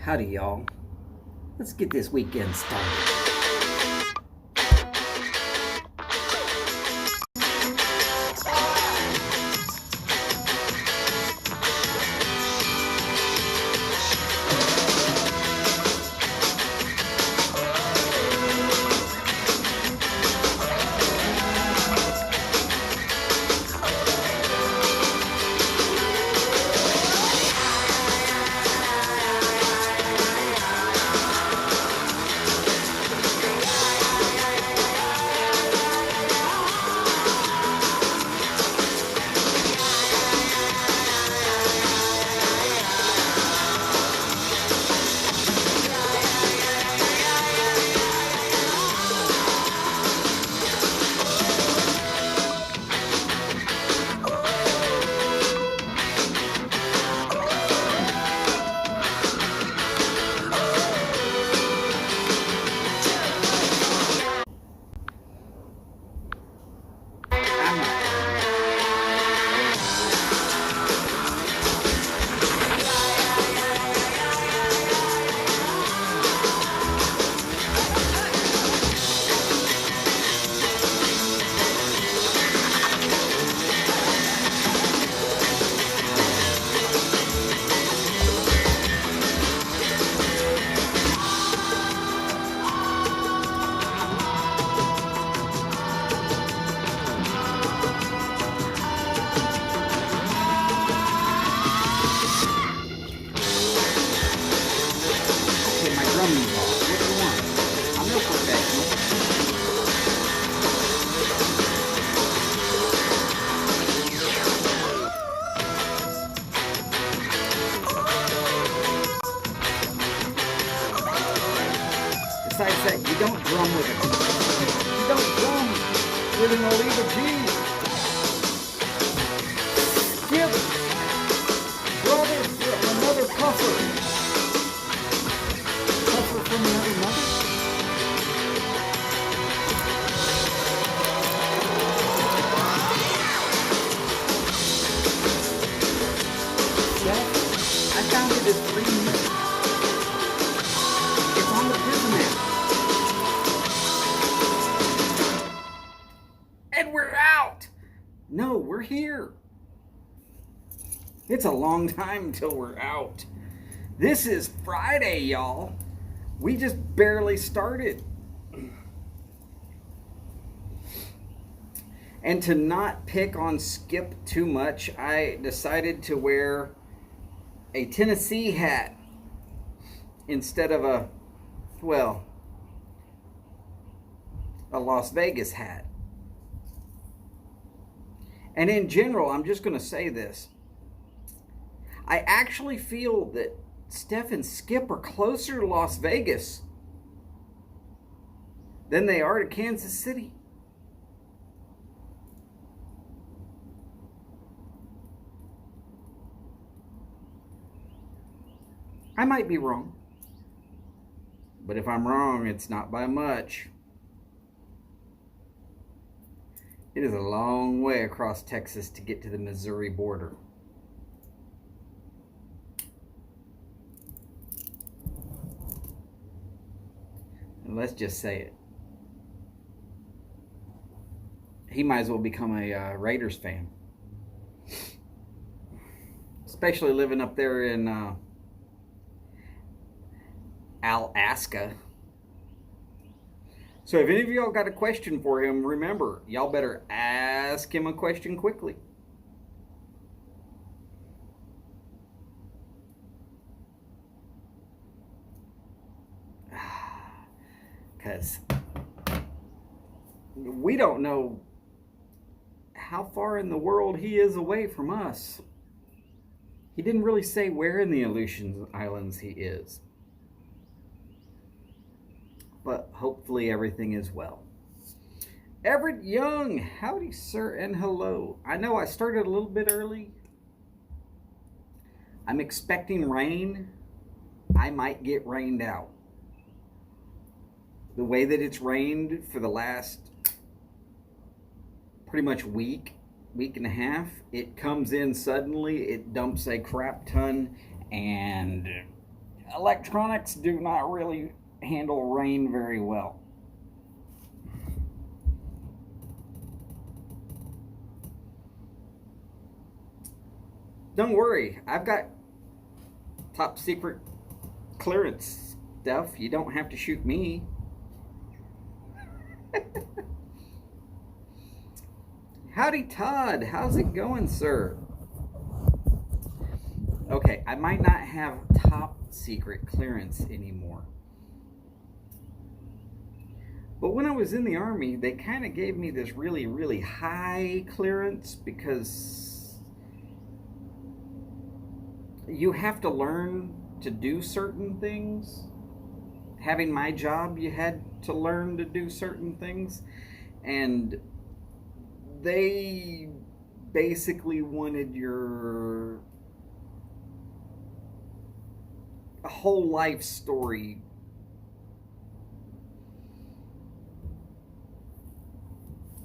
Howdy, y'all. Let's get this weekend started. Okay, my drumming ball. What do you want? I'm no professional. Besides that, you don't drum with a You don't drum with an Oliva G. Skip, brother from another puffer. Puffer from another mother. Well, I found it at 3 minutes. It's on the prison app. And we're out. No, we're here. It's a long time till we're out. This is Friday, y'all. We just barely started. And to not pick on Skip too much, I decided to wear a Tennessee hat instead of a Las Vegas hat. And in general, I'm just going to say this. I actually feel that Steph and Skip are closer to Las Vegas than they are to Kansas City. I might be wrong. But if I'm wrong, it's not by much. It is a long way across Texas to get to the Missouri border. And let's just say it. He might as well become a Raiders fan. Especially living up there in Alaska. So if any of y'all got a question for him, remember, y'all better ask him a question quickly. Because we don't know how far in the world he is away from us. He didn't really say where in the Aleutian Islands he is. But hopefully everything is well. Everett Young, howdy sir and hello. I know I started a little bit early. I'm expecting rain. I might get rained out. The way that it's rained for the last pretty much week and a half, it comes in suddenly, it dumps a crap ton, and electronics do not really handle rain very well. Don't worry, I've got top secret clearance stuff. You don't have to shoot me. Howdy, Todd. How's it going, sir? Okay, I might not have top secret clearance anymore. But when I was in the Army, they kind of gave me this really, really high clearance because you have to learn to do certain things. Having my job, you had to learn to do certain things. And they basically wanted your whole life story.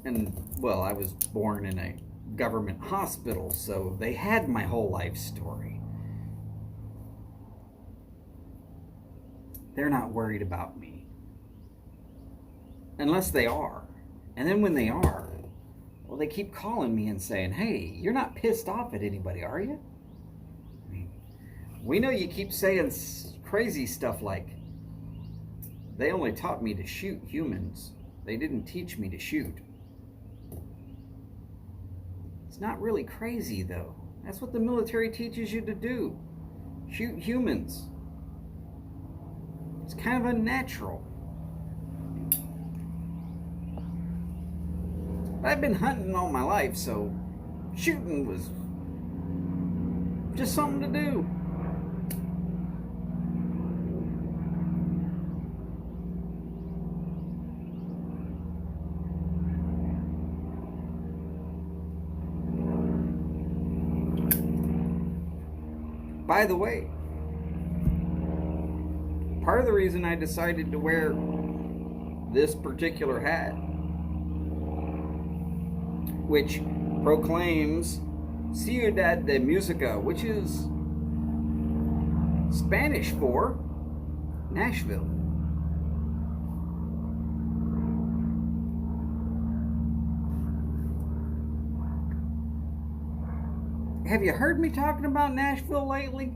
And, well, I was born in a government hospital, so they had my whole life story. They're not worried about me. Unless they are. And then when they are, well, they keep calling me and saying, hey, you're not pissed off at anybody, are you? I mean, we know you keep saying crazy stuff like, they only taught me to shoot humans. They didn't teach me to shoot. It's not really crazy, though. That's what the military teaches you to do. Shoot humans. It's kind of unnatural. But I've been hunting all my life, so shooting was just something to do. By the way, part of the reason I decided to wear this particular hat, which proclaims Ciudad de Música, which is Spanish for Nashville. Have you heard me talking about Nashville lately?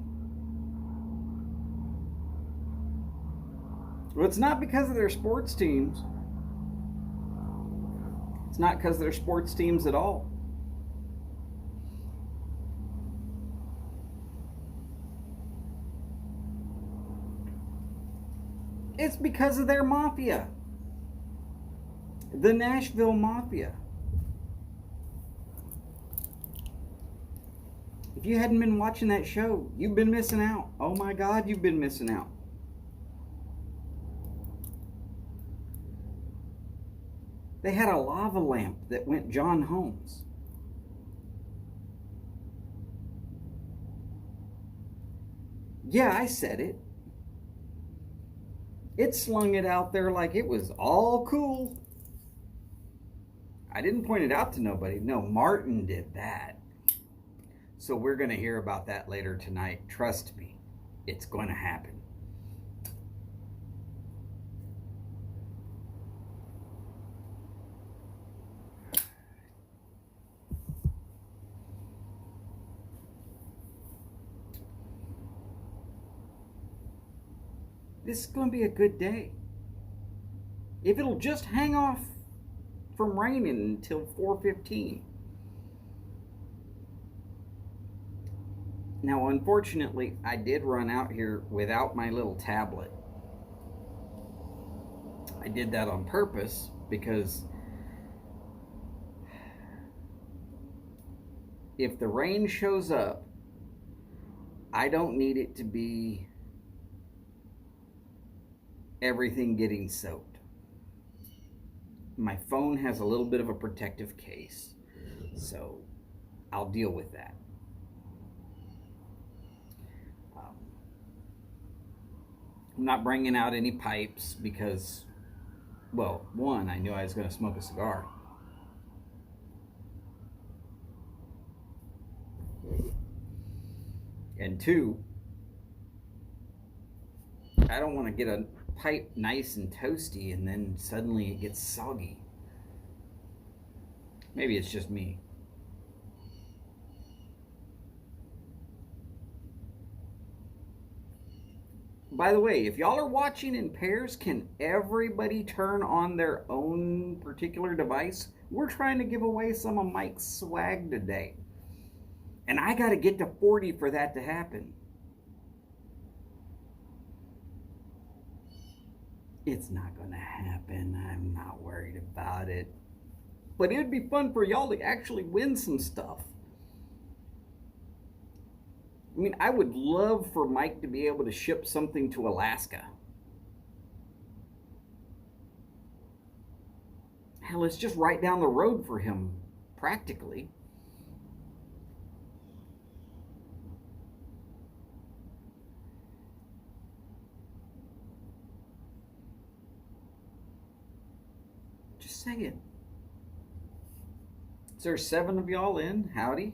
Well, it's not because of their sports teams. It's not because of their sports teams at all. It's because of their mafia. The Nashville Mafia. If you hadn't been watching that show, you've been missing out. Oh my God, you've been missing out. They had a lava lamp that went John Holmes. Yeah, I said it. It slung it out there like it was all cool. I didn't point it out to nobody. No, Martin did that. So we're going to hear about that later tonight. Trust me, it's going to happen. This is going to be a good day. If it'll just hang off from raining until 4:15. Now, unfortunately, I did run out here without my little tablet. I did that on purpose because if the rain shows up, I don't need it to be everything getting soaked. My phone has a little bit of a protective case, so I'll deal with that. I'm not bringing out any pipes because, well, one, I knew I was going to smoke a cigar. And two, I don't want to get a pipe nice and toasty and then suddenly it gets soggy. Maybe it's just me. By the way, if y'all are watching in pairs, can everybody turn on their own particular device? We're trying to give away some of Mike's swag today. And I got to get to 40 for that to happen. It's not going to happen. I'm not worried about it. But it would be fun for y'all to actually win some stuff. I mean, I would love for Mike to be able to ship something to Alaska. Hell, it's just right down the road for him, practically. Just saying. So there's 7 of y'all in. Howdy.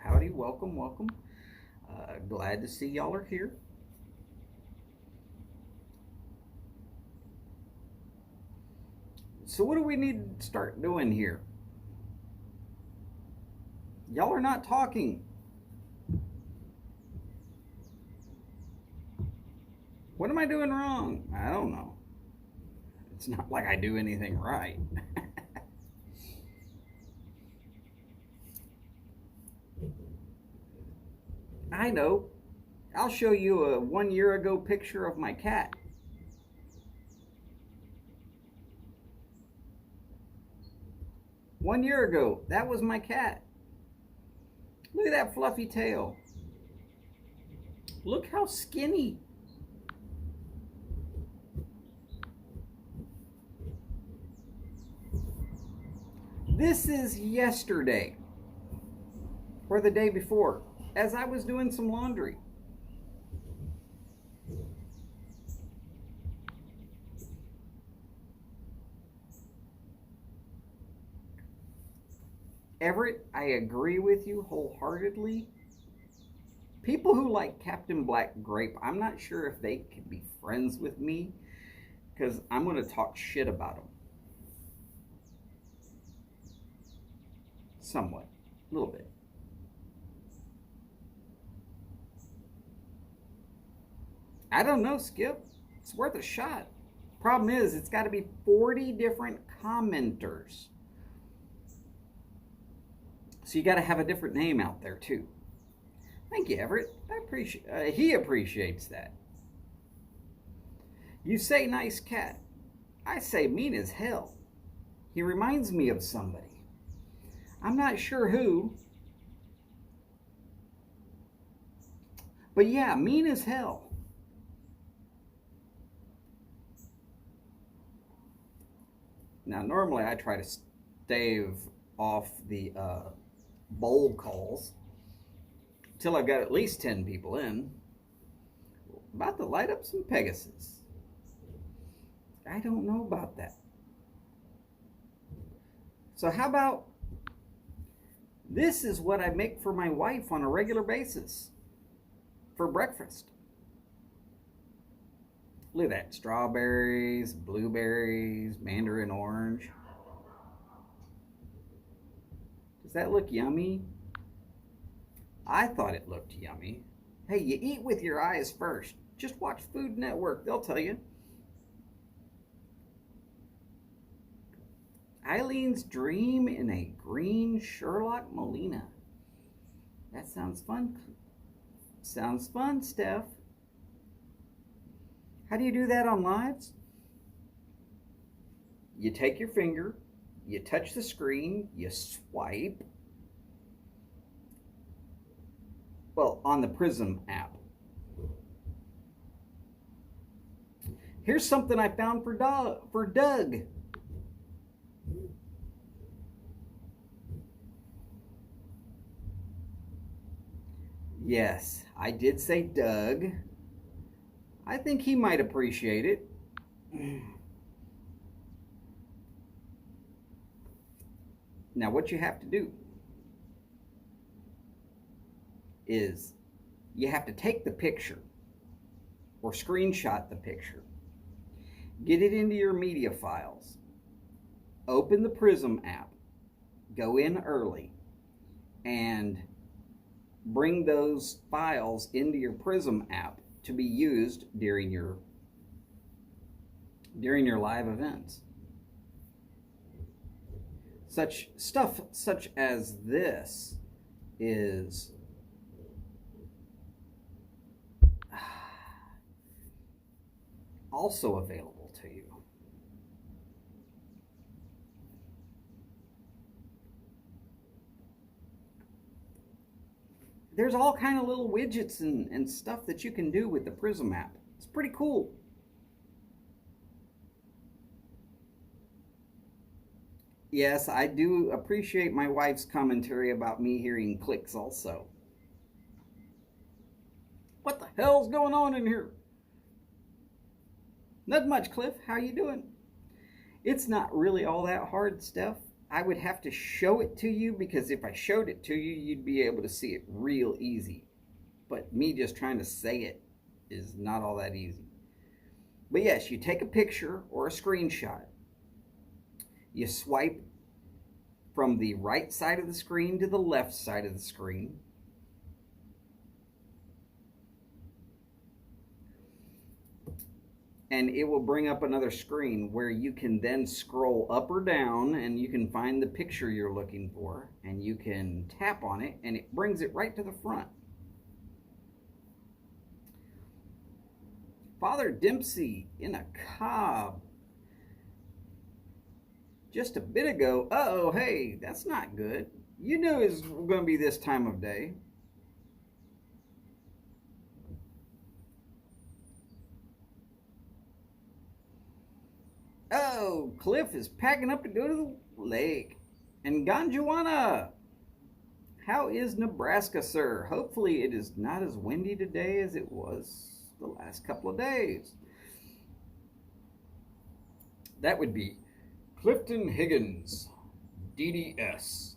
Howdy. Welcome, welcome. Glad to see y'all are here. So what do we need to start doing here? Y'all are not talking. What am I doing wrong? I don't know. It's not like I do anything right. I know. I'll show you a 1 year ago picture of my cat. One year ago, that was my cat. Look at that fluffy tail. Look how skinny. This is yesterday, or the day before, as I was doing some laundry. Everett, I agree with you wholeheartedly. People who like Captain Black Grape, I'm not sure if they can be friends with me, because I'm going to talk shit about them. Somewhat. A little bit. I don't know, Skip. It's worth a shot. Problem is, it's got to be 40 different commenters. So you got to have a different name out there too. Thank you, Everett. I appreciate. He appreciates that. You say nice cat. I say mean as hell. He reminds me of somebody. I'm not sure who. But yeah, mean as hell. Now, normally I try to stave off the bold calls till I've got at least 10 people in. About to light up some Pegasus. I don't know about that. So how about this is what I make for my wife on a regular basis for breakfast. Look at that. Strawberries, blueberries, mandarin orange. Does that look yummy? I thought it looked yummy. Hey, you eat with your eyes first. Just watch Food Network. They'll tell you. Eileen's dream in a green Sherlock Molina. That sounds fun. Sounds fun, Steph. How do you do that on lives? You take your finger, you touch the screen, you swipe. Well, on the Prism app. Here's something I found for Doug. Yes, I did say Doug. I think he might appreciate it. Now, what you have to do is you have to take the picture or screenshot the picture. Get it into your media files. Open the Prism app. Go in early and bring those files into your Prism app to be used during your live events. Stuff such as this is also available to you. There's all kind of little widgets and stuff that you can do with the Prism app. It's pretty cool. Yes, I do appreciate my wife's commentary about me hearing clicks also. What the hell's going on in here? Not much, Cliff. How you doing? It's not really all that hard, Steph. I would have to show it to you, because if I showed it to you, you'd be able to see it real easy. But me just trying to say it is not all that easy. But yes, you take a picture or a screenshot. You swipe from the right side of the screen to the left side of the screen. And it will bring up another screen where you can then scroll up or down and you can find the picture you're looking for, and you can tap on it and it brings it right to the front. Father Dempsey in a Cobb. Just a bit ago, uh-oh, hey, that's not good. You knew it was going to be this time of day. Oh, Cliff is packing up to go to the lake. And Ganjuana, how is Nebraska, sir? Hopefully it is not as windy today as it was the last couple of days. That would be Clifton Higgins, DDS.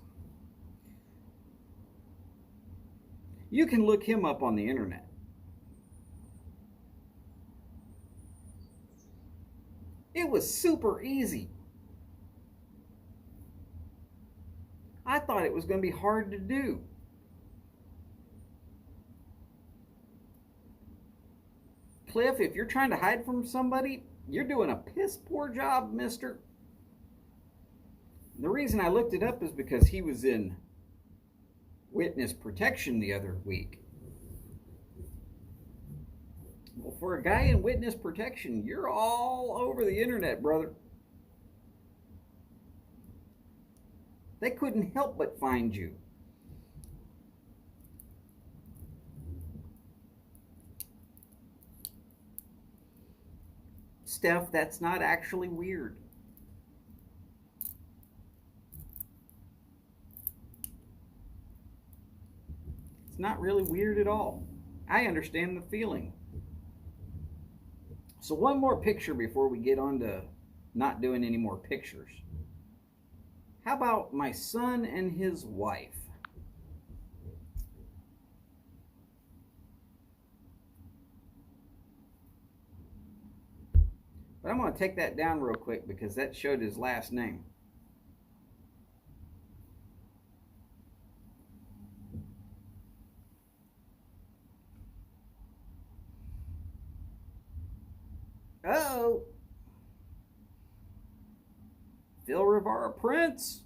You can look him up on the internet. It was super easy. I thought it was going to be hard to do. Cliff, if you're trying to hide from somebody, you're doing a piss poor job, mister. The reason I looked it up is because he was in witness protection the other week. Well, for a guy in witness protection, you're all over the internet, brother. They couldn't help but find you. Steph, that's not actually weird. It's not really weird at all. I understand the feeling. So one more picture before we get on to not doing any more pictures. How about my son and his wife? But I'm going to take that down real quick because that showed his last name. Uh-oh. Phil Rivera Prince.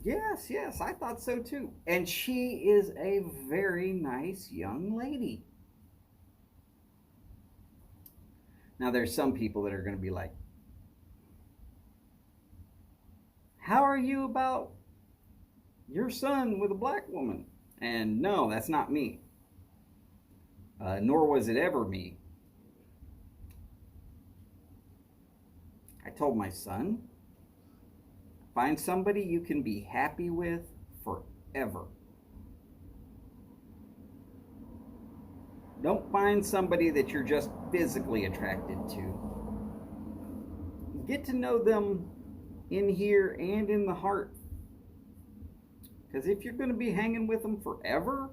Yes, I thought so too. And she is a very nice young lady. Now there's some people that are going to be like, how are you about your son with a black woman? And no, that's not me. Nor was it ever me. I told my son, find somebody you can be happy with forever. Don't find somebody that you're just physically attracted to. Get to know them in here and in the heart. Because if you're going to be hanging with them forever,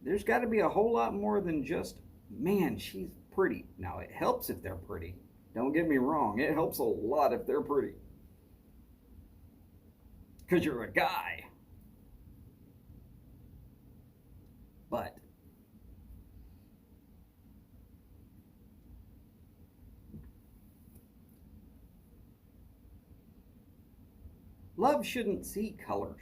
there's got to be a whole lot more than just, man, she's pretty. Now, it helps if they're pretty. Don't get me wrong. It helps a lot if they're pretty. Because you're a guy. But love shouldn't see colors.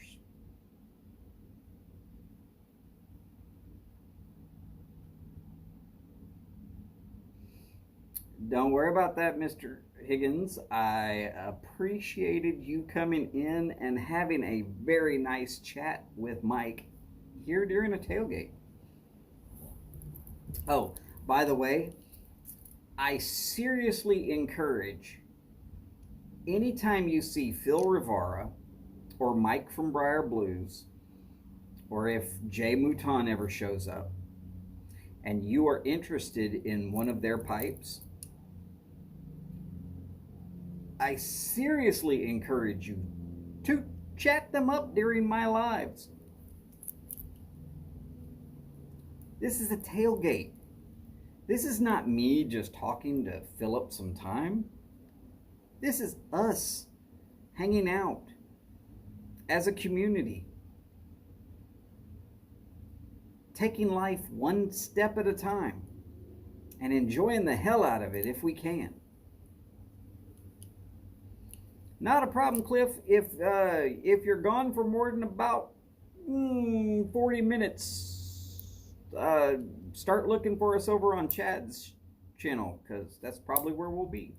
Don't worry about that, Mr. Higgins. I appreciated you coming in and having a very nice chat with Mike here during a tailgate. Oh, by the way, I seriously encourage anytime you see Phil Rivara or Mike from Briar Blues, or if Jay Mouton ever shows up, and you are interested in one of their pipes, I seriously encourage you to chat them up during my lives. This is a tailgate. This is not me just talking to fill up some time. This is us hanging out as a community, taking life one step at a time and enjoying the hell out of it if we can. Not a problem, Cliff. If you're gone for more than about 40 minutes, start looking for us over on Chad's channel, because that's probably where we'll be.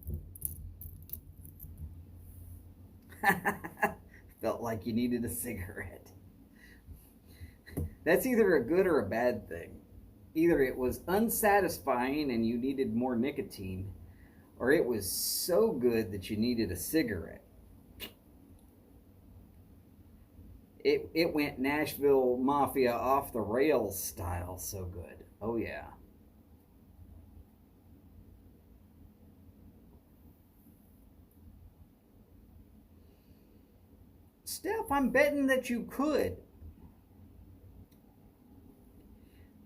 Felt like you needed a cigarette. That's either a good or a bad thing. Either it was unsatisfying and you needed more nicotine, or it was so good that you needed a cigarette. It went Nashville Mafia off the rails style so good. Oh yeah. Steph, I'm betting that you could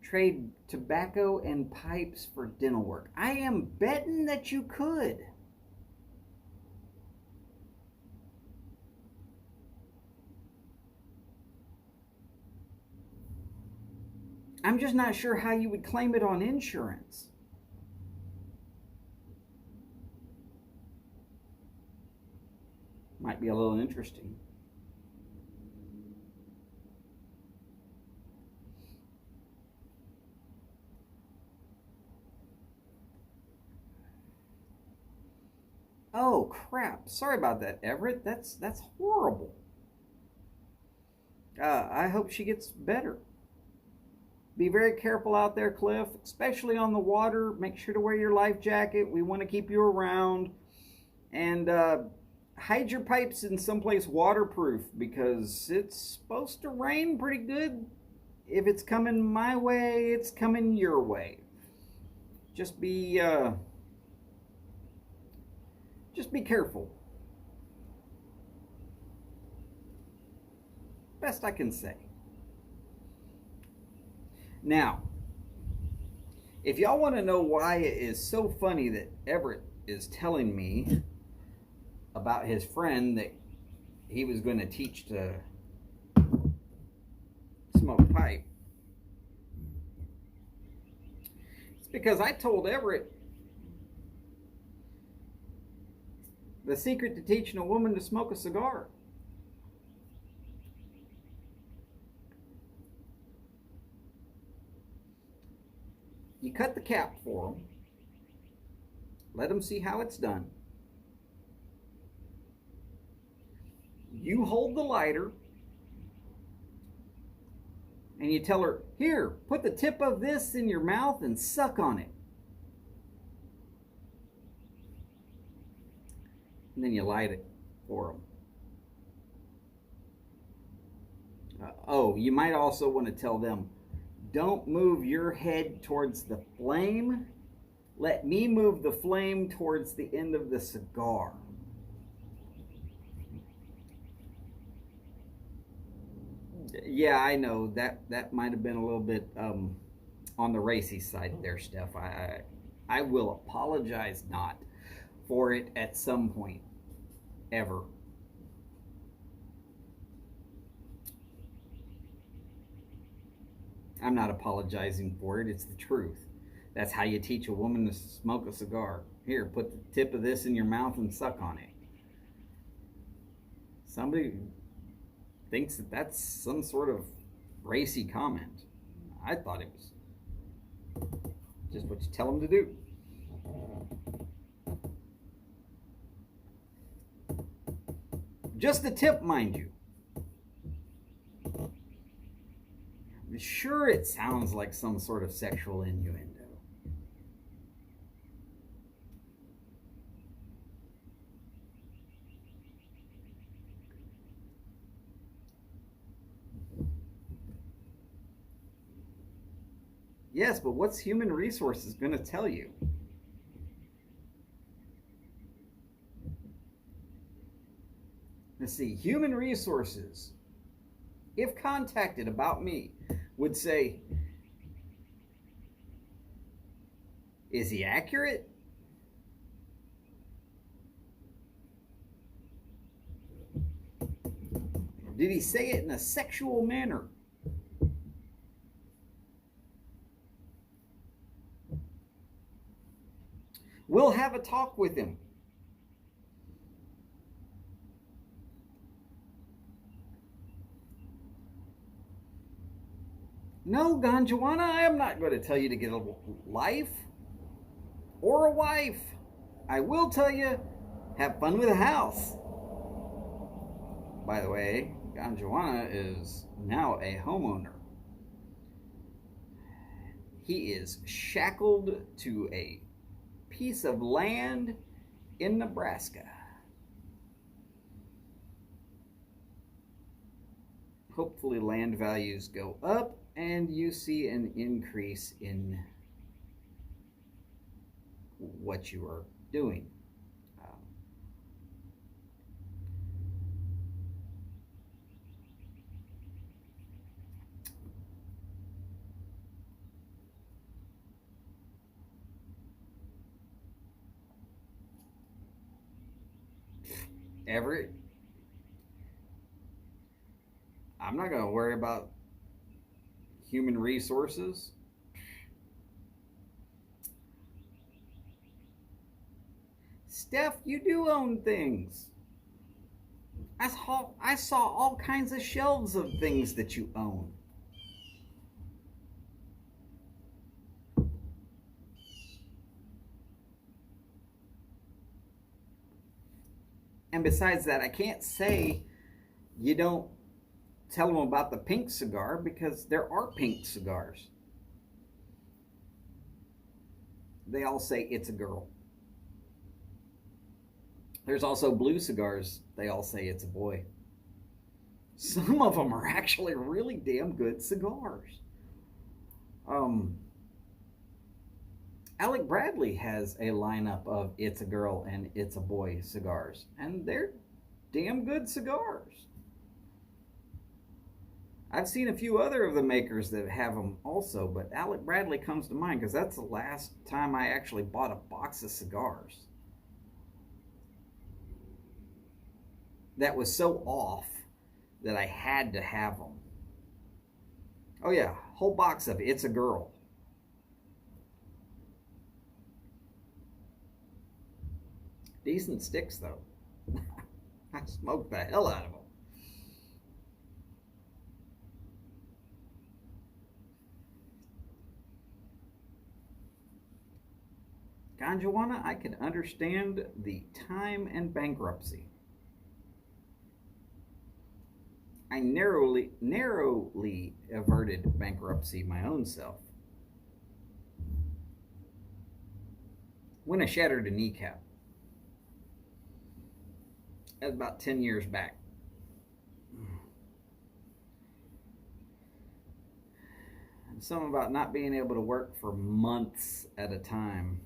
trade tobacco and pipes for dental work. I am betting that you could. I'm just not sure how you would claim it on insurance. Might be a little interesting. Oh crap! Sorry about that, Everett. That's horrible. I hope she gets better. Be very careful out there, Cliff, especially on the water. Make sure to wear your life jacket. We want to keep you around. And hide your pipes in someplace waterproof, because it's supposed to rain pretty good. If it's coming my way, it's coming your way. Just be careful. Best I can say. Now, if y'all want to know why it is so funny that Everett is telling me about his friend that he was going to teach to smoke pipe, it's because I told Everett the secret to teaching a woman to smoke a cigar. You cut the cap for them. Let them see how it's done. You hold the lighter and you tell her, here, put the tip of this in your mouth and suck on it. And then you light it for them. Oh, you might also want to tell them, don't move your head towards the flame. Let me move the flame towards the end of the cigar. Yeah, I know that might have been a little bit on the racy side there, Steph. I will apologize not for it at some point ever. I'm not apologizing for it. It's the truth. That's how you teach a woman to smoke a cigar. Here, put the tip of this in your mouth and suck on it. Somebody thinks that that's some sort of racy comment. I thought it was just what you tell them to do. Just the tip, mind you. Sure, it sounds like some sort of sexual innuendo. Yes, but what's human resources going to tell you? Let's see. Human resources, if contacted about me, would say, is he accurate? Did he say it in a sexual manner? We'll have a talk with him. No, Ganjuana, I am not going to tell you to get a life or a wife. I will tell you, have fun with a house. By the way, Ganjuana is now a homeowner. He is shackled to a piece of land in Nebraska. Hopefully land values go up and you see an increase in what you are doing. Everett, I'm not going to worry about human resources. Steph, you do own things. I saw all kinds of shelves of things that you own. And besides that, I can't say you don't tell them about the pink cigar because there are pink cigars. They all say it's a girl. There's also blue cigars. They all say it's a boy. Some of them are actually really damn good cigars. Alec Bradley has a lineup of It's a Girl and It's a Boy cigars, and they're damn good cigars. I've seen a few other of the makers that have them also, but Alec Bradley comes to mind because that's the last time I actually bought a box of cigars that was so off that I had to have them. Oh yeah, whole box of It's a Girl. Decent sticks though. I smoked the hell out of them. Ganjuana, I can understand the time and bankruptcy. I narrowly averted bankruptcy my own self when I shattered a kneecap. That was about 10 years back. And something about not being able to work for months at a time.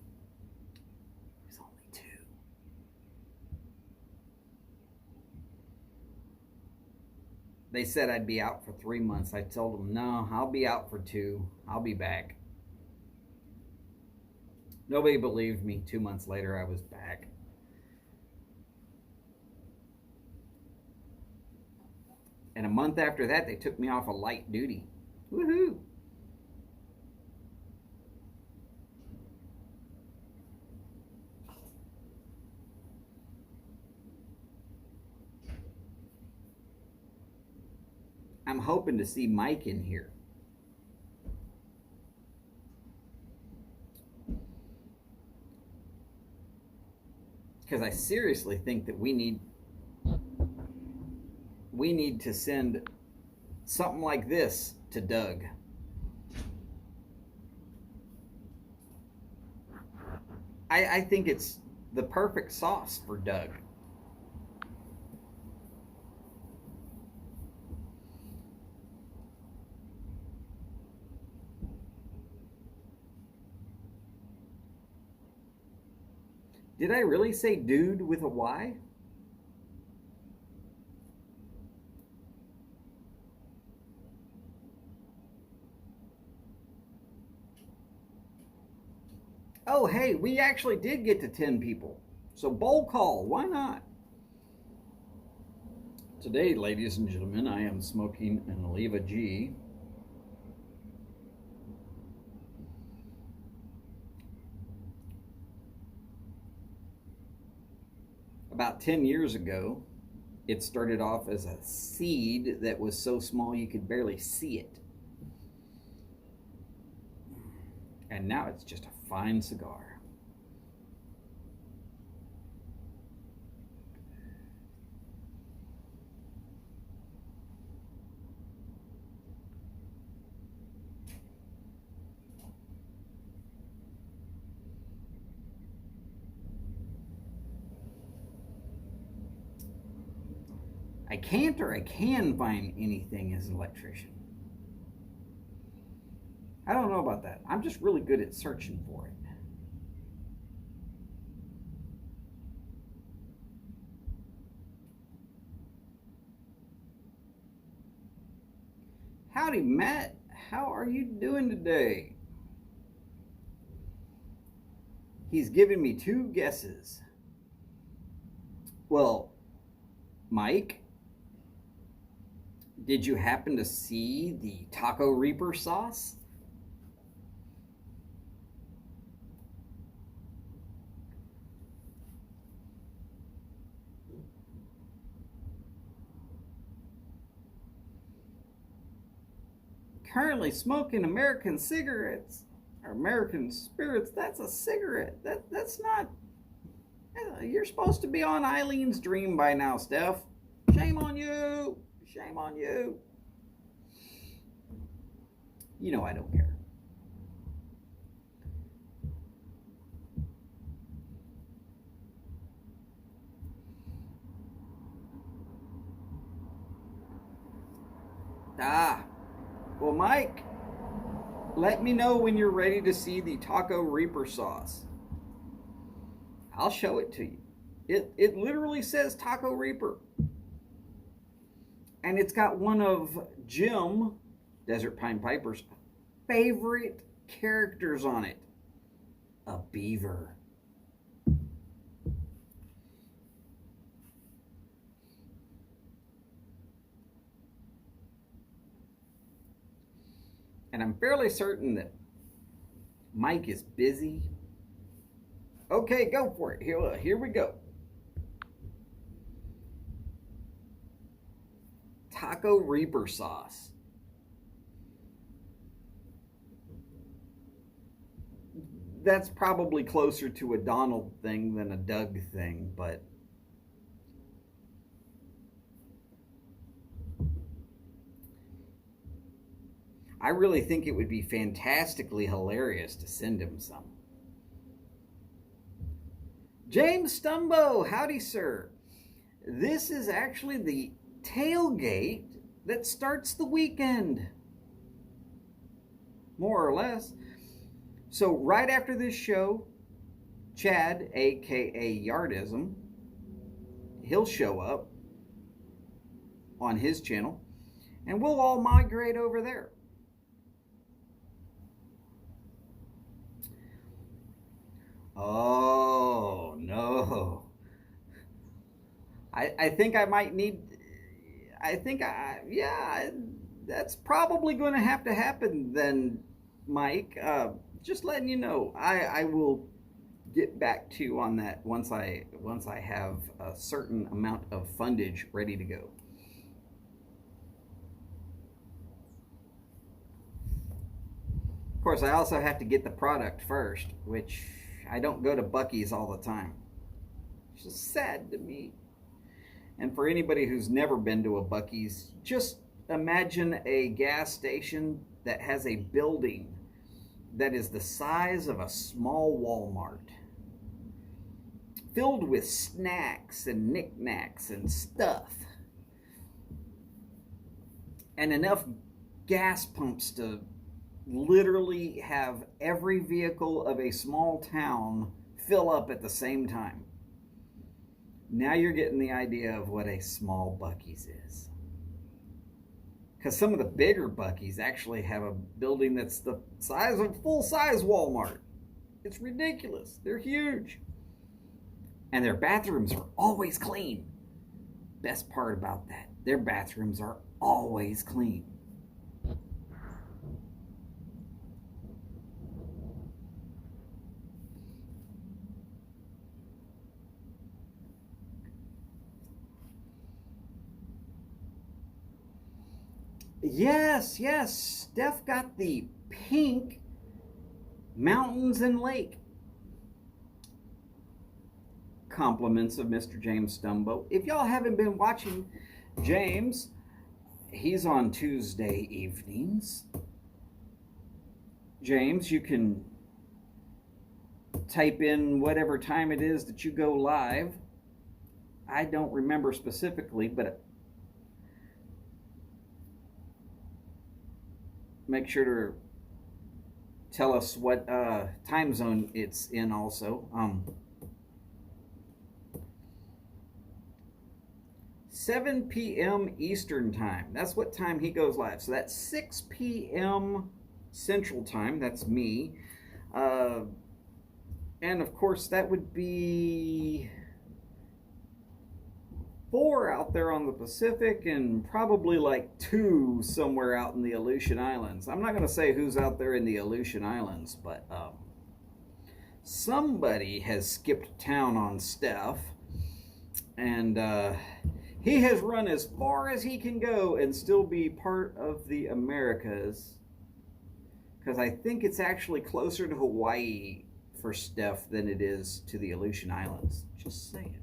It was only 2. They said I'd be out for 3 months. I told them, no, I'll be out for 2. I'll be back. Nobody believed me. 2 months later, I was back. And a month after that, they took me off of light duty. Woohoo! I'm hoping to see Mike in here. Because I seriously think that we need to send something like this to Doug. I think it's the perfect sauce for Doug. Did I really say dude with a Y? Oh, hey, we actually did get to 10 people. So bowl call, why not? Today, ladies and gentlemen, I am smoking an Oliva G. About 10 years ago, it started off as a seed that was so small you could barely see it. And now it's just a fine cigar. I can't or I can find anything as an electrician. I don't know about that. I'm just really good at searching for it. Howdy, Matt. How are you doing today? He's given me 2 guesses. Well, Mike, did you happen to see the Taco Reaper sauce? Currently smoking American cigarettes or American spirits. That's a cigarette. That's not. You're supposed to be on Eileen's Dream by now, Steph. Shame on you. Shame on you. You know I don't care. Well, Mike, let me know when you're ready to see the Taco Reaper sauce. I'll show it to you. It literally says Taco Reaper. And it's got one of Jim, Desert Pine Piper's, favorite characters on it. A beaver. And I'm fairly certain that Mike is busy. Okay, go for it. Here we go. Taco Reaper sauce. That's probably closer to a Donald thing than a Doug thing, but I really think it would be fantastically hilarious to send him some. James Stumbo, howdy, sir. This is actually the tailgate that starts the weekend, more or less. So right after this show, Chad, aka Yardism, he'll show up on his channel. and we'll all migrate over there. Oh, no. I think I might need. Yeah, that's probably going to happen then, Mike. Just letting you know, I will get back to you on that once I have a certain amount of fundage ready to go. Of course, I also have to get the product first, which I don't go to Buc-ee's all the time. It's just sad to me. And for anybody who's never been to a Buc-ee's, just imagine a gas station that has a building that is the size of a small Walmart, filled with snacks and knickknacks and stuff, and enough gas pumps to literally have every vehicle of a small town fill up at the same time. Now you're getting the idea of what a small Buc-ee's is. Because some of the bigger Buc-ee's actually have a building that's the size of a full-size Walmart. It's ridiculous. They're huge. And their bathrooms are always clean. Best part about that, their bathrooms are always clean. Yes, yes. Steph got the pink mountains and lake. Compliments of Mr. James Stumbo. If y'all haven't been watching James, he's on Tuesday evenings. James, you can type in whatever time it is that you go live. I don't remember specifically, but make sure to tell us what time zone it's in also. 7 p.m. Eastern time. That's what time he goes live. So that's 6 p.m. Central time. That's me. And of course, that would be 4 out there on the Pacific and probably like 2 somewhere out in the Aleutian Islands. I'm not going to say who's out there in the Aleutian Islands, but somebody has skipped town on Steph. And he has run as far as he can go and still be part of the Americas. Because I think it's actually closer to Hawaii for Steph than it is to the Aleutian Islands. Just saying.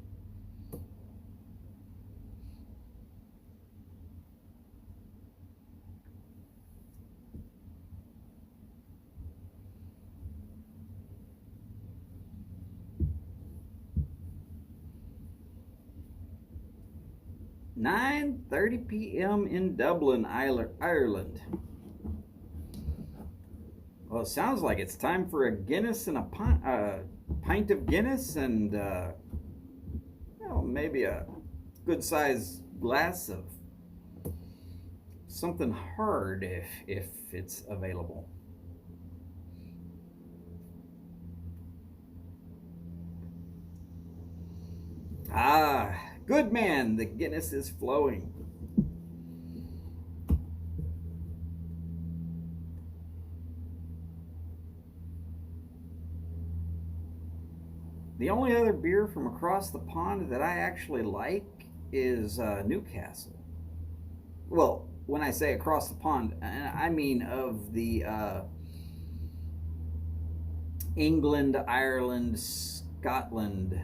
"9:30 p.m. in Dublin, Ireland." Well, it sounds like it's time for a Guinness and a pint of Guinness and well, maybe a good-sized glass of something hard if it's available. Ah, good man, the Guinness is flowing. The only other beer from across the pond that I actually like is Newcastle. Well, when I say across the pond, I mean of the England, Ireland, Scotland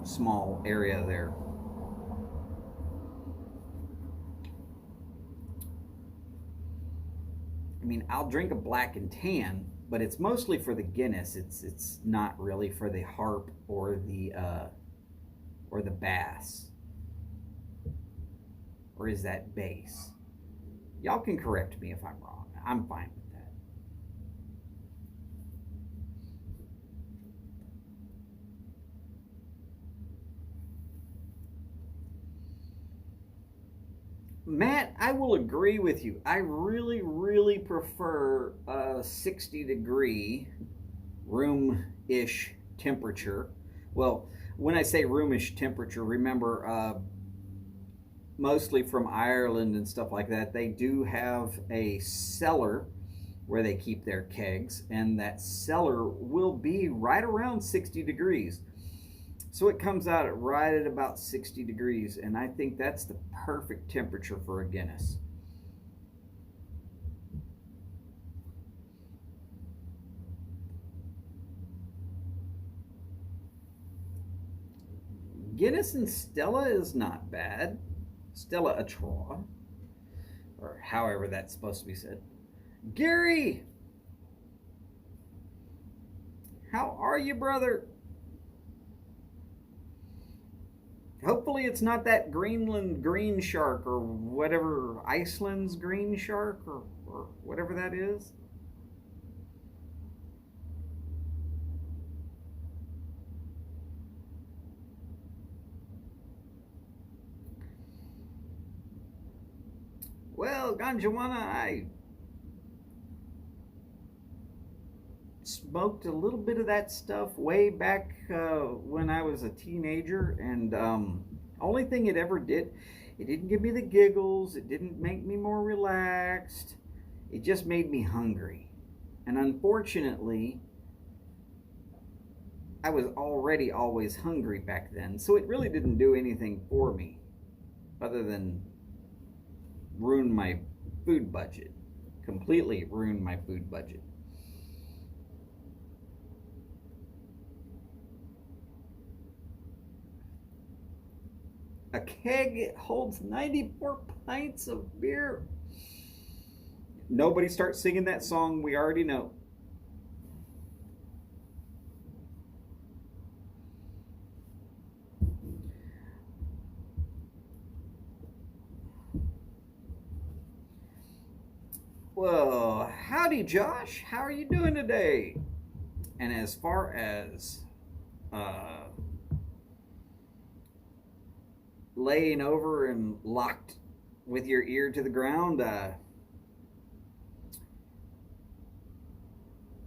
small area there. I mean, I'll drink a black and tan, but it's mostly for the Guinness. It's not really for the Harp or the Bass. Or is that base? Y'all can correct me if I'm wrong. I'm fine with that. Matt, I will agree with you. I really, really prefer a 60-degree room-ish temperature. Well, when I say roomish temperature, remember, mostly from Ireland and stuff like that, they do have a cellar where they keep their kegs, and that cellar will be right around 60 degrees. So it comes out at right at about 60 degrees, and I think that's the perfect temperature for a Guinness. Guinness and Stella is not bad. Stella Artois, or however that's supposed to be said. Gary, how are you, brother? Hopefully it's not that Greenland green shark or whatever, Iceland's green shark or whatever that is. Well, Ganjawana, I smoked a little bit of that stuff way back when I was a teenager, and only thing it ever did, it didn't give me the giggles, it didn't make me more relaxed, it just made me hungry. And unfortunately, I was already always hungry back then, so it really didn't do anything for me other than ruin my food budget. Completely ruin my food budget. A keg holds 94 pints of beer. Nobody starts singing that song, we already know. Well, howdy, Josh. How are you doing today? And as far as uh, laying over and locked with your ear to the ground,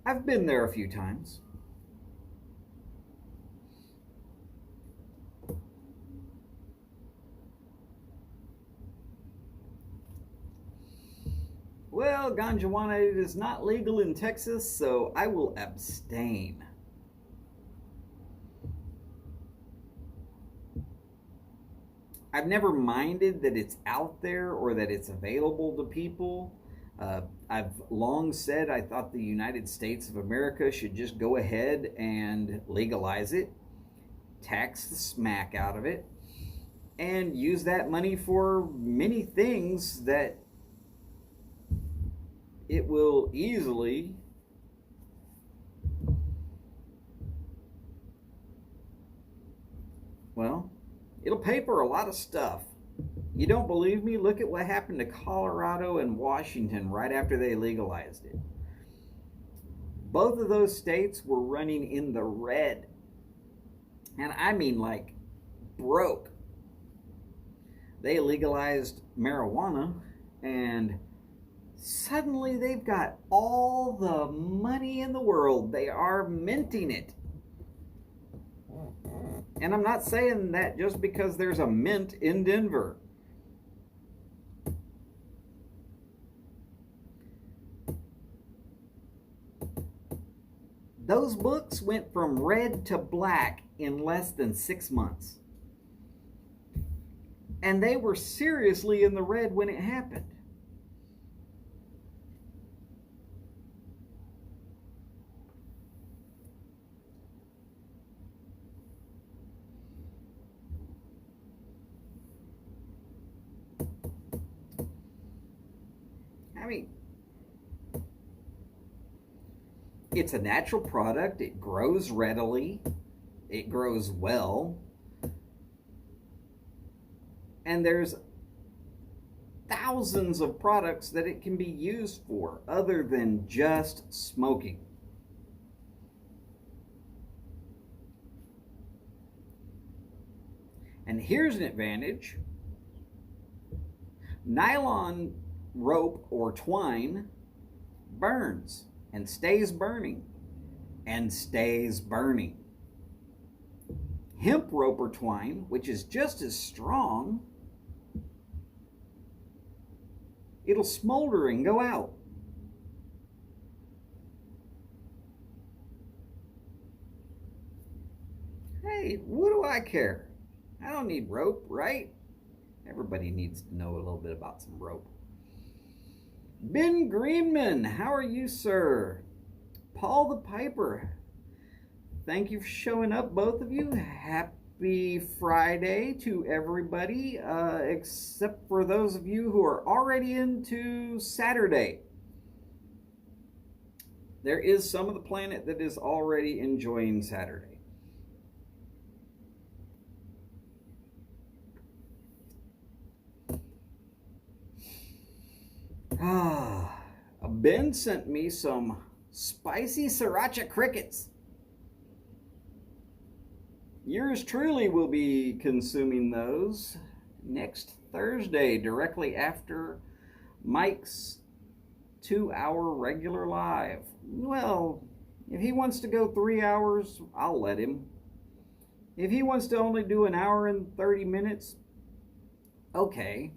I've been there a few times. Well, Ganjawana, it is not legal in Texas, so I will abstain. I've never minded that it's out there or that it's available to people. I've long said I thought the United States of America should just go ahead and legalize it, tax the smack out of it, and use that money for many things that it will easily well, it'll pay for a lot of stuff. You don't believe me? Look at what happened to Colorado and Washington right after they legalized it. Both of those states were running in the red. And I mean, like, broke. They legalized marijuana, and suddenly they've got all the money in the world. They are minting it. And I'm not saying that just because there's a mint in Denver. Those books went from red to black in less than 6 months. And they were seriously in the red when it happened. I mean, it's a natural product. It grows readily. It grows well. And there's thousands of products that it can be used for other than just smoking. And here's an advantage. Nylon rope or twine burns and stays burning and stays burning. Hemp rope or twine, which is just as strong, it'll smolder and go out. Hey, what do I care? I don't need rope, right? Everybody needs to know a little bit about some rope. Ben Greenman, how are you, sir? Paul the Piper, thank you for showing up, both of you. Happy Friday to everybody, except for those of you who are already into Saturday. There is some of the planet that is already enjoying Saturday. Ben sent me some spicy sriracha crickets. Yours truly will be consuming those next Thursday, directly after Mike's 2-hour regular live. Well, if he wants to go 3 hours, I'll let him. If he wants to only do an hour and 30 minutes, okay.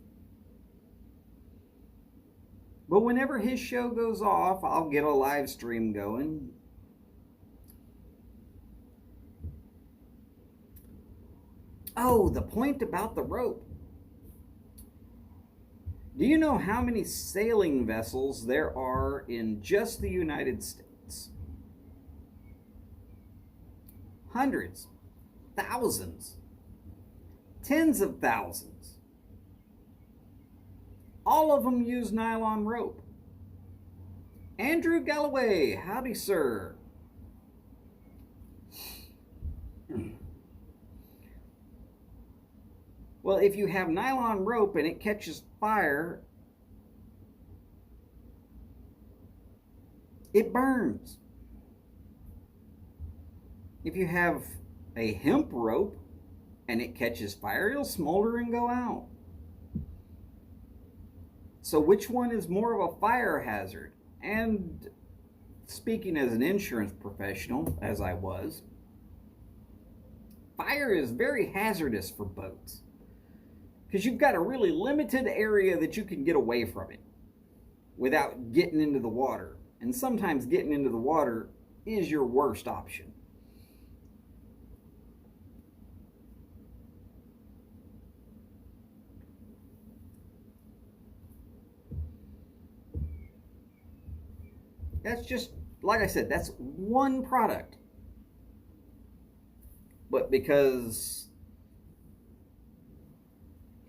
But whenever his show goes off, I'll get a live stream going. Oh, the point about the rope. Do you know how many sailing vessels there are in just the United States? Hundreds, thousands, tens of thousands. All of them use nylon rope. Andrew Galloway, howdy, sir. Well, if you have nylon rope and it catches fire, it burns. If you have a hemp rope and it catches fire, it'll smolder and go out. So which one is more of a fire hazard? And speaking as an insurance professional, as I was, fire is very hazardous for boats because you've got a really limited area that you can get away from it without getting into the water. And sometimes getting into the water is your worst option. That's just, like I said, that's one product. But because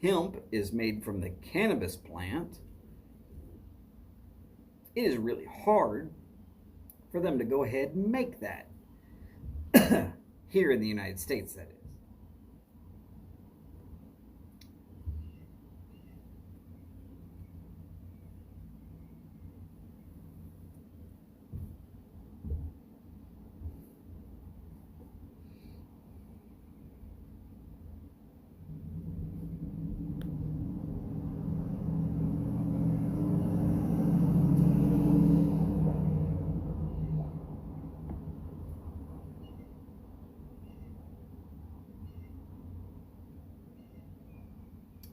hemp is made from the cannabis plant, it is really hard for them to go ahead and make that. Here in the United States, that is.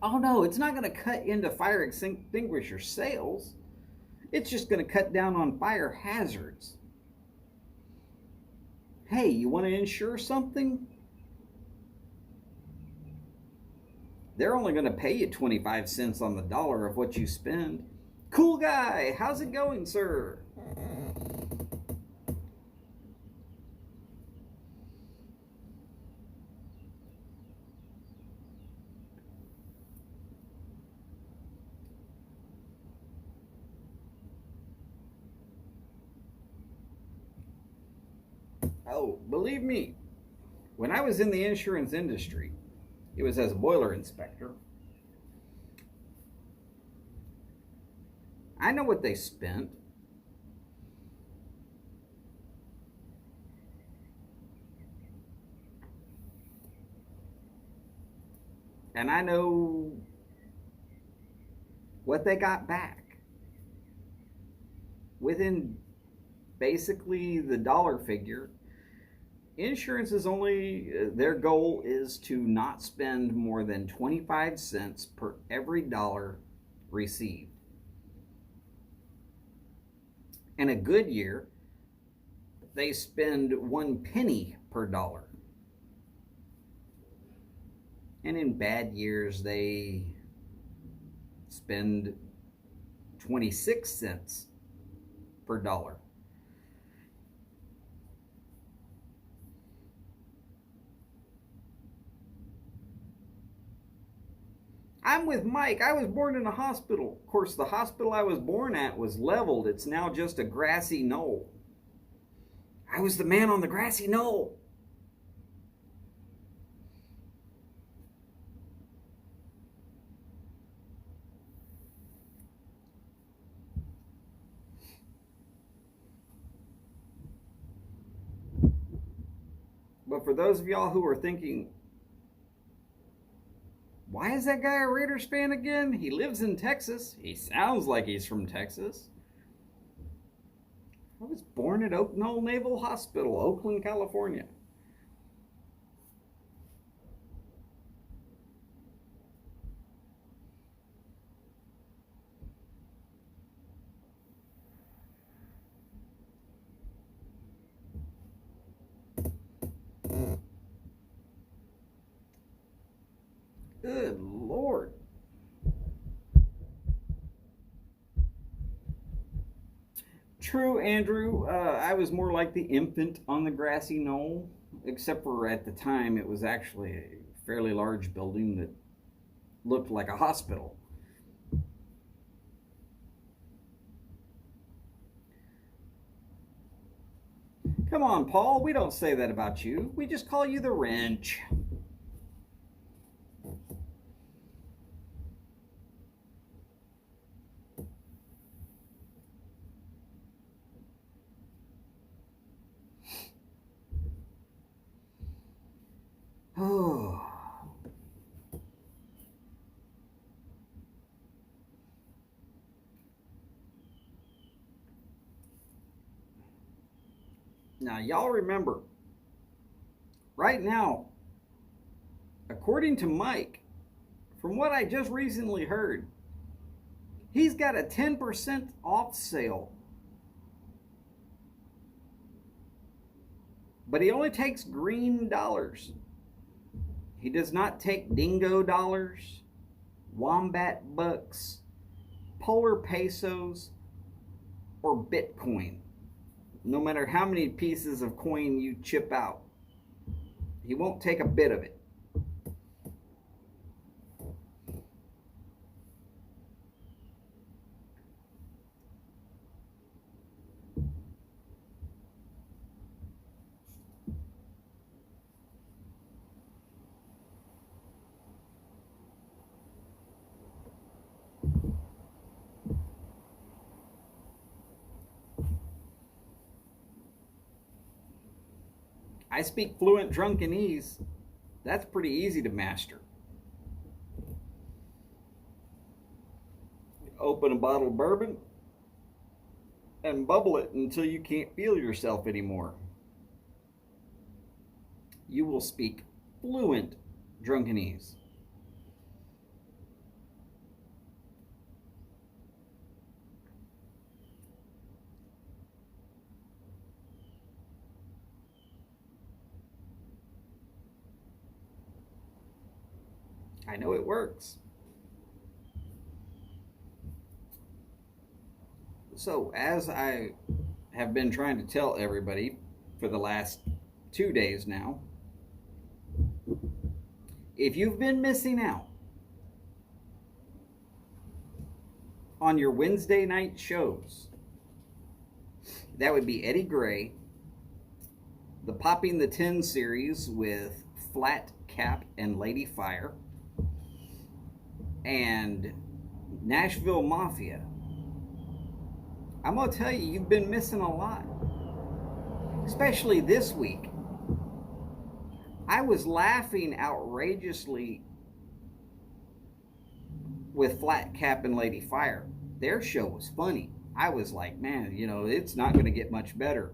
Oh no, it's not going to cut into fire extinguisher sales. It's just going to cut down on fire hazards. Hey, you want to insure something? They're only going to pay you 25 cents on the dollar of what you spend. Cool guy, how's it going, sir? Oh, believe me, when I was in the insurance industry, it was as a boiler inspector. I know what they spent. And I know what they got back within basically the dollar figure. Insurance is only, their goal is to not spend more than 25 cents per every dollar received. In a good year, they spend 1 penny per dollar. And in bad years, they spend 26 cents per dollar. I'm with Mike. I was born in a hospital. Of course, the hospital I was born at was leveled. It's now just a grassy knoll. I was the man on the grassy knoll. But for those of y'all who are thinking, why is that guy a Raiders fan again? He lives in Texas. He sounds like he's from Texas. I was born at Oak Knoll Naval Hospital, Oakland, California. Good Lord. True, Andrew. I was more like the infant on the grassy knoll, except for at the time it was actually a fairly large building that looked like a hospital. Come on, Paul. We don't say that about you. We just call you the wrench. Oh. Now, y'all remember, right now, according to Mike, from what I just recently heard, he's got a 10% off sale. But he only takes green dollars. He does not take dingo dollars, wombat bucks, polar pesos, or Bitcoin. No matter how many pieces of coin you chip out, he won't take a bit of it. I speak fluent drunkenese. That's pretty easy to master. Open a bottle of bourbon and bubble it until you can't feel yourself anymore. You will speak fluent drunkenese. I know it works. So, as I have been trying to tell everybody for the last 2 days now, if you've been missing out on your Wednesday night shows, that would be Eddie Gray, the Popping the Tin series with Flat Cap and Lady Fire, and Nashville Mafia. I'm going to tell you, you've been missing a lot. Especially this week. I was laughing outrageously with Flat Cap and Lady Fire. Their show was funny. I was like, man, it's not going to get much better.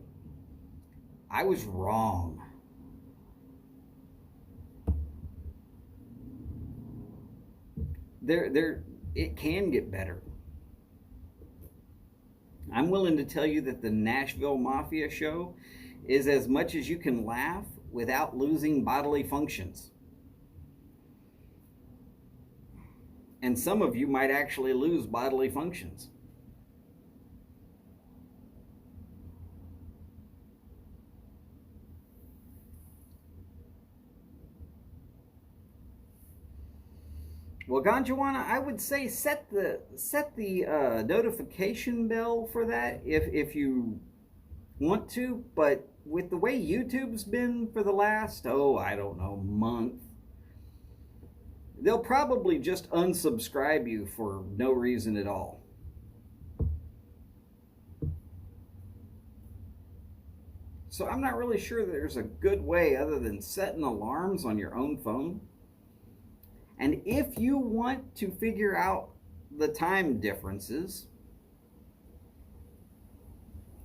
I was wrong. It can get better. I'm willing to tell you that the Nashville Mafia show is as much as you can laugh without losing bodily functions. And some of you might actually lose bodily functions. Well, Ganjawana, I would say set the notification bell for that if you want to. But with the way YouTube's been for the last, I don't know, month, they'll probably just unsubscribe you for no reason at all. So I'm not really sure that there's a good way other than setting alarms on your own phone. And if you want to figure out the time differences,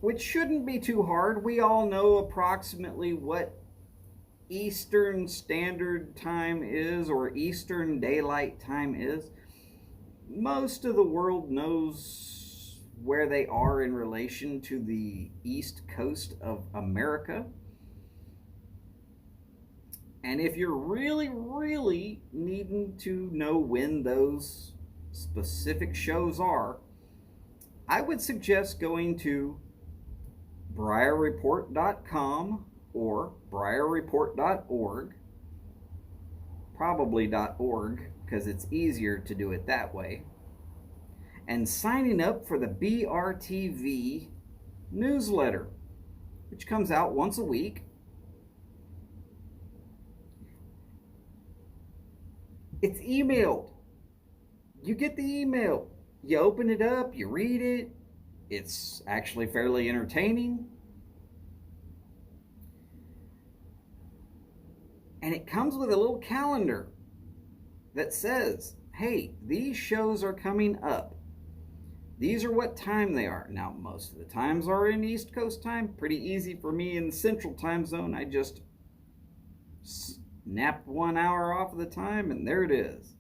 which shouldn't be too hard, we all know approximately what Eastern Standard Time is, or Eastern Daylight Time is. Most of the world knows where they are in relation to the East Coast of America. And if you're really, really needing to know when those specific shows are, I would suggest going to BriarReport.com or BriarReport.org, probably .org because it's easier to do it that way, and signing up for the BRTV newsletter, which comes out once a week. It's emailed. You get the email. You open it up, you read it. It's actually fairly entertaining. And it comes with a little calendar that says, hey, these shows are coming up. These are what time they are. Now, most of the times are in East Coast time. Pretty easy for me in the Central Time Zone. I just snap 1 hour off of the time and there it is.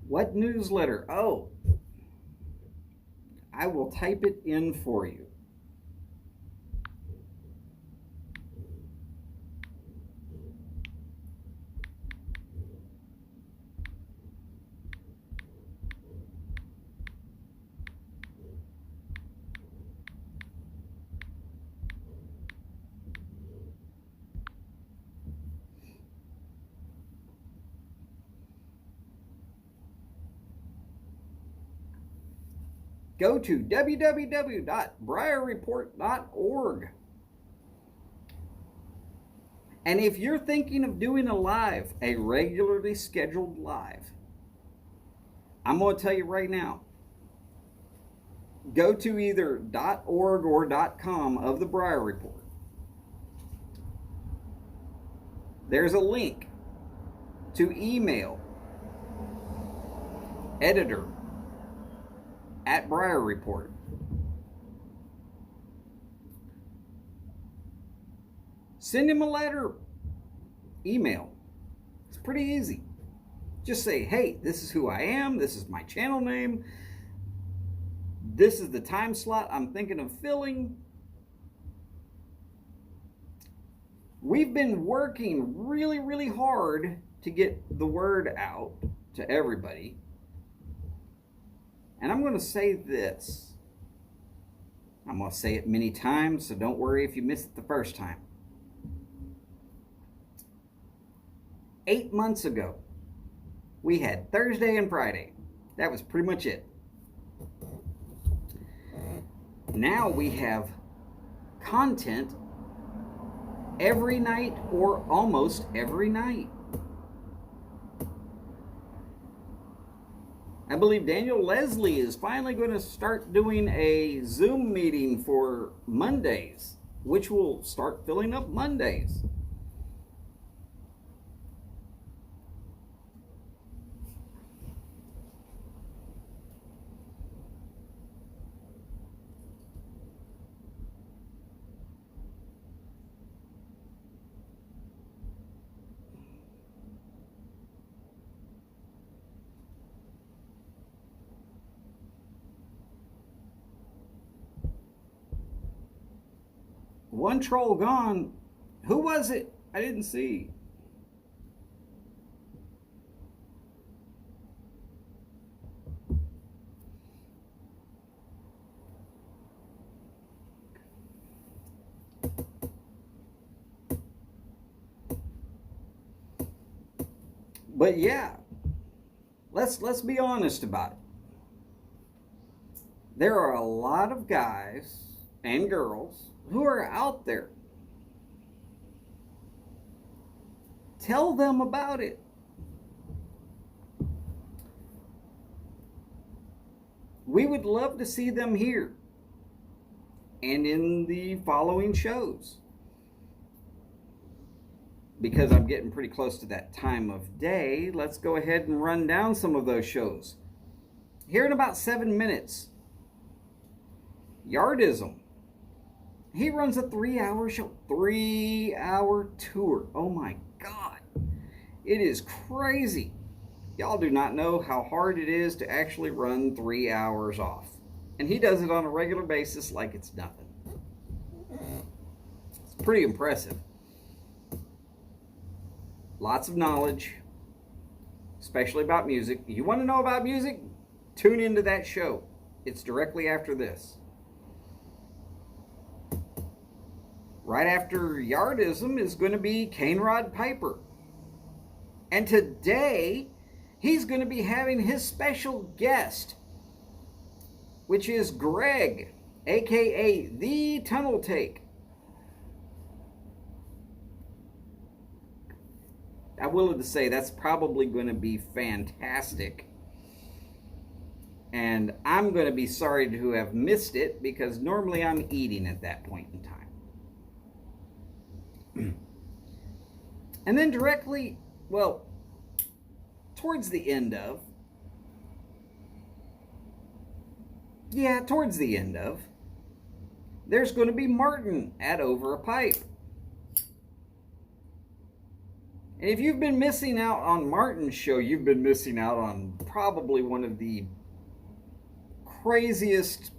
What newsletter? Oh, I will type it in for you. Go to www.briarreport.org. And if you're thinking of doing a regularly scheduled live, I'm going to tell you right now, go to either .org or .com of the Briar Report. There's a link to email editor at Briar Report. Send him a letter, email. It's pretty easy. Just say, hey, this is who I am. This is my channel name. This is the time slot I'm thinking of filling. We've been working really, really hard to get the word out to everybody. And I'm going to say this. I'm going to say it many times, so don't worry if you miss it the first time. 8 months ago, we had Thursday and Friday. That was pretty much it. Now we have content every night or almost every night. I believe Daniel Leslie is finally going to start doing a Zoom meeting for Mondays, which will start filling up Mondays. One troll gone. Who was it? I didn't see. But yeah, let's be honest about it. There are a lot of guys and girls who are out there. Tell them about it. We would love to see them here and in the following shows. Because I'm getting pretty close to that time of day, let's go ahead and run down some of those shows. Here in about 7 minutes, Yardism. He runs a 3-hour show, 3-hour tour. Oh my God. It is crazy. Y'all do not know how hard it is to actually run 3 hours off. And he does it on a regular basis like it's nothing. It's pretty impressive. Lots of knowledge, especially about music. You want to know about music? Tune into that show. It's directly after this. Right after Yardism is going to be Cainrod Piper. And today, he's going to be having his special guest, which is Greg, aka The Tunnel Take. I'm willing to say that's probably going to be fantastic. And I'm going to be sorry to have missed it because normally I'm eating at that point in time. And then directly, well, towards the end of, there's going to be Martin at Over a Pipe. And if you've been missing out on Martin's show, you've been missing out on probably one of the craziest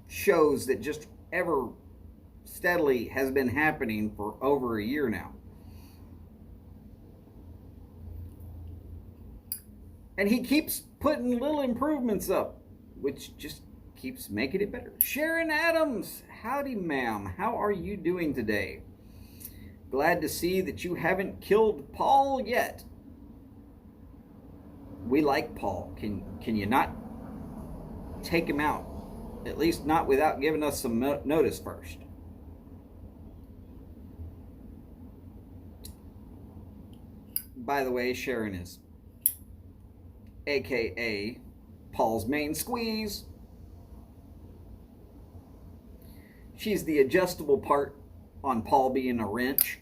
shows that just ever steadily has been happening for over a year now. And he keeps putting little improvements up, which just keeps making it better. Sharon Adams, howdy ma'am, how are you doing today? Glad to see that you haven't killed Paul yet. We like Paul. Can you not take him out? At least not without giving us some notice first. By the way, Sharon is aka Paul's main squeeze. She's the adjustable part on Paul being a wrench.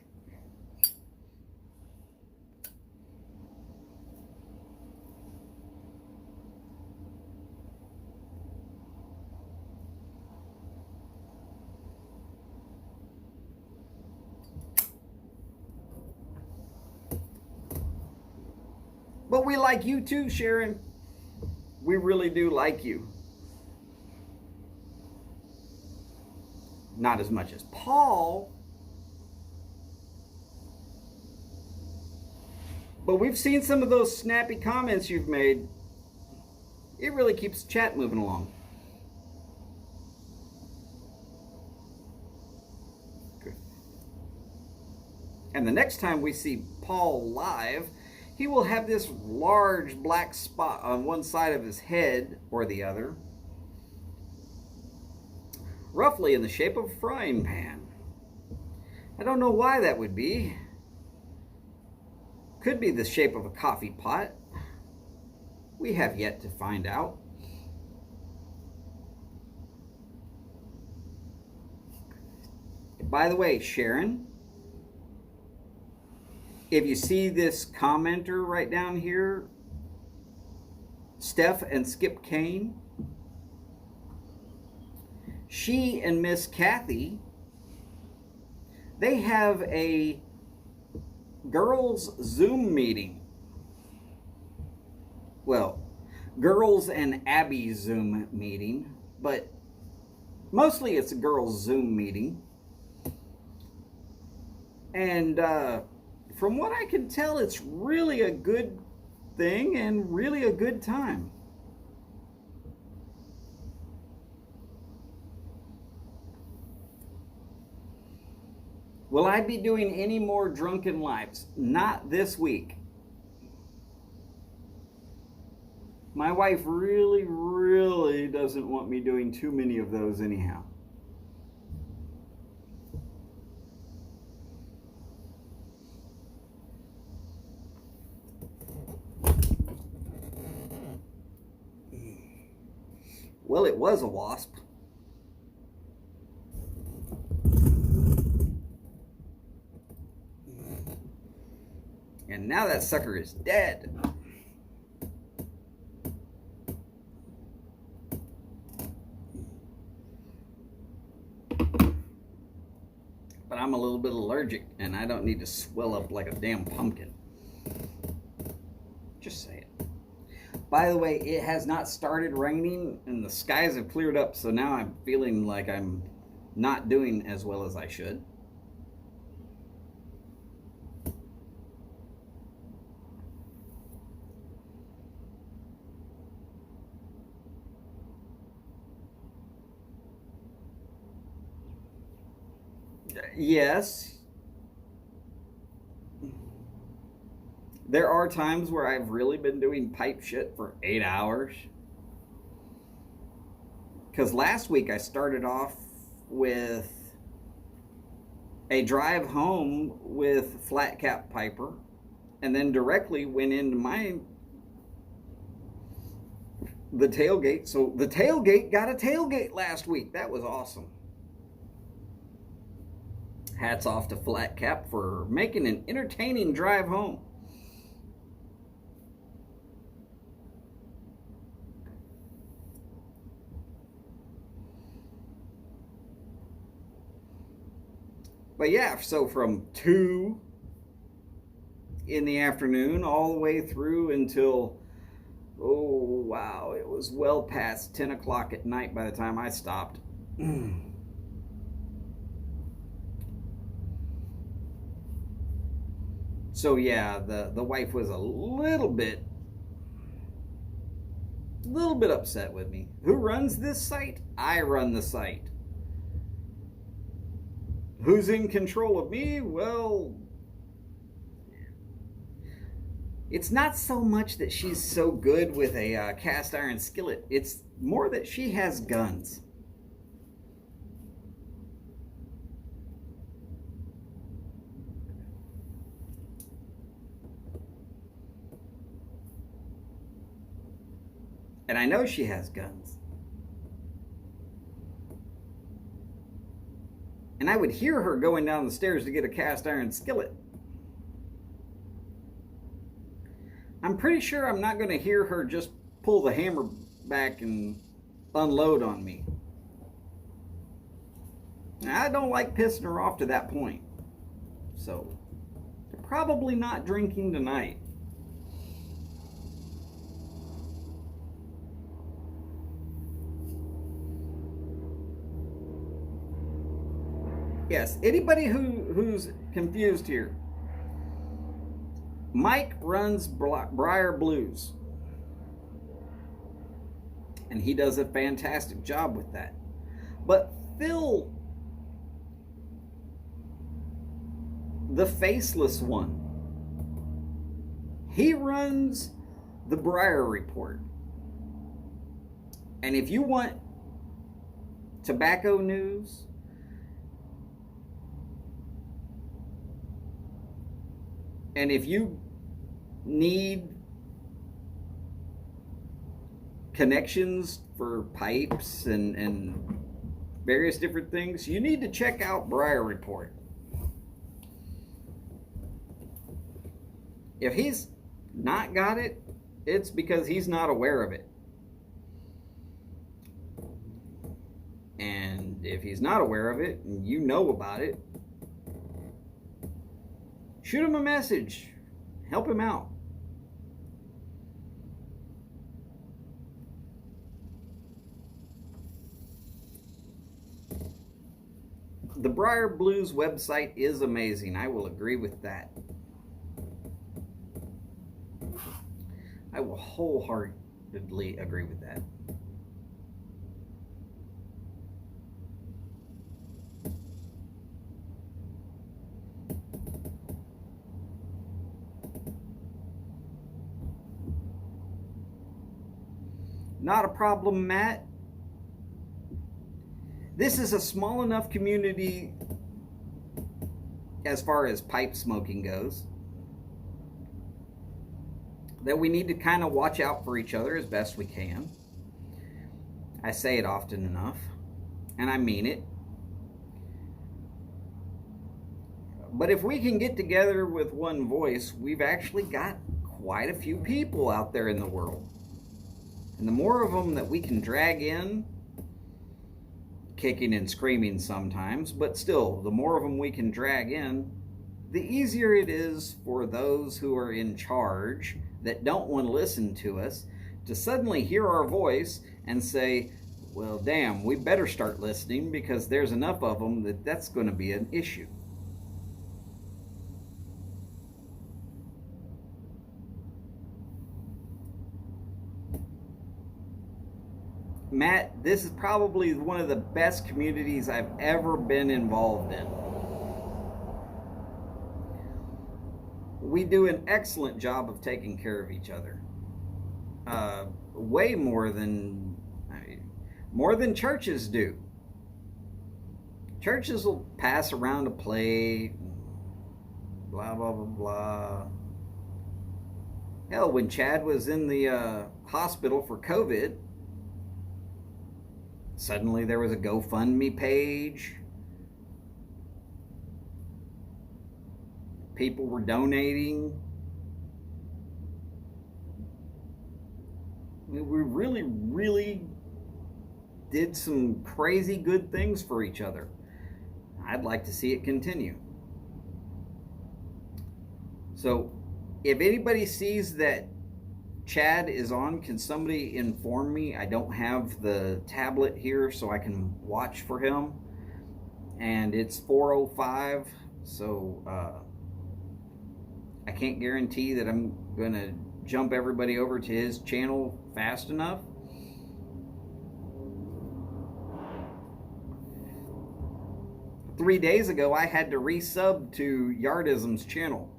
But we like you too, Sharon. We really do like you. Not as much as Paul. But we've seen some of those snappy comments you've made. It really keeps the chat moving along. Good. And the next time we see Paul live, he will have this large black spot on one side of his head or the other, roughly in the shape of a frying pan. I don't know why that would be. Could be the shape of a coffee pot. We have yet to find out. By the way, Sharon, if you see this commenter right down here, Steph and Skip Kane, she and Miss Kathy, they have a girls Zoom meeting. Well, girls and Abby Zoom meeting, but mostly it's a girls Zoom meeting. And from what I can tell, it's really a good thing and really a good time. Will I be doing any more drunken lives? Not this week. My wife really, really doesn't want me doing too many of those anyhow. Well, it was a wasp. And now that sucker is dead. But I'm a little bit allergic and I don't need to swell up like a damn pumpkin. Just say it. By the way, it has not started raining and the skies have cleared up, so now I'm feeling like I'm not doing as well as I should. Yes. There are times where I've really been doing pipe shit for 8 hours. Because last week I started off with a drive home with flat cap piper and then directly went into the tailgate. So the tailgate got a tailgate last week. That was awesome. Hats off to Flat Cap for making an entertaining drive home. But yeah, so from 2 in the afternoon all the way through until, oh wow, it was well past 10 o'clock at night by the time I stopped. So yeah, the wife was a little bit upset with me. Who runs this site? I run the site. Who's in control of me? Well, it's not so much that she's so good with a cast iron skillet. It's more that she has guns. And I know she has guns. And I would hear her going down the stairs to get a cast iron skillet. I'm pretty sure I'm not going to hear her just pull the hammer back and unload on me. I don't like pissing her off to that point. So, probably not drinking tonight. Yes, anybody who's confused here, Mike runs Briar Blues. And he does a fantastic job with that. But Phil, the faceless one, he runs the Briar Report. And if you want tobacco news, and if you need connections for pipes and various different things, you need to check out Briar Report. If he's not got it, it's because he's not aware of it. And if he's not aware of it and you know about it, shoot him a message. Help him out. The Briar Blues website is amazing. I will agree with that. I will wholeheartedly agree with that. Not a problem, Matt. This is a small enough community as far as pipe smoking goes that we need to kind of watch out for each other as best we can. I say it often enough, and I mean it. But if we can get together with one voice, we've actually got quite a few people out there in the world. And the more of them that we can drag in, kicking and screaming sometimes, but still, the more of them we can drag in, the easier it is for those who are in charge that don't want to listen to us to suddenly hear our voice and say, well, damn, we better start listening because there's enough of them that that's going to be an issue. Matt, this is probably one of the best communities I've ever been involved in. We do an excellent job of taking care of each other. Way more than churches do. Churches will pass around a plate, blah, blah, blah, blah. Hell, when Chad was in the hospital for COVID, suddenly there was a GoFundMe page. People were donating. I mean, we really, really did some crazy good things for each other. I'd like to see it continue. So, if anybody sees that Chad is on, can somebody inform me? I don't have the tablet here so I can watch for him. And it's 4:05, so I can't guarantee that I'm going to jump everybody over to his channel fast enough. Three days ago, I had to resub to Yardism's channel.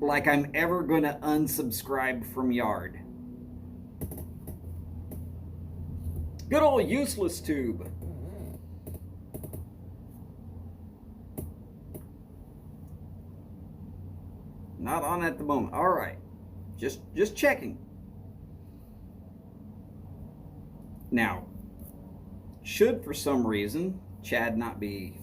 Like I'm ever going to unsubscribe from Yard. Good old useless tube. Not on at the moment. All right. Just checking. Now, should for some reason Chad not be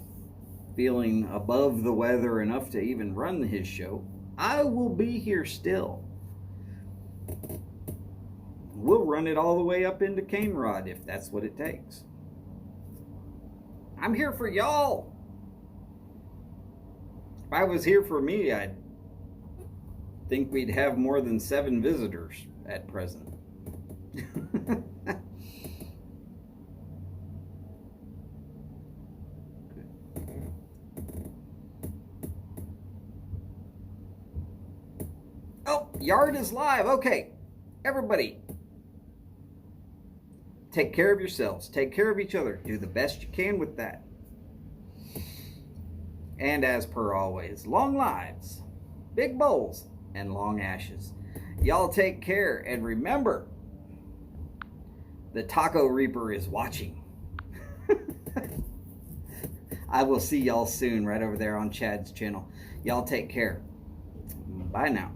feeling above the weather enough to even run his show, I will be here still. We'll run it all the way up into Cane Rod if that's what it takes. I'm here for y'all. If I was here for me, I'd think we'd have more than 7 visitors at present. Oh, Yard is live. Okay, everybody, take care of yourselves. Take care of each other. Do the best you can with that. And as per always, long lives, big bowls, and long ashes. Y'all take care, and remember, the Taco Reaper is watching. I will see y'all soon right over there on Chad's channel. Y'all take care. Bye now.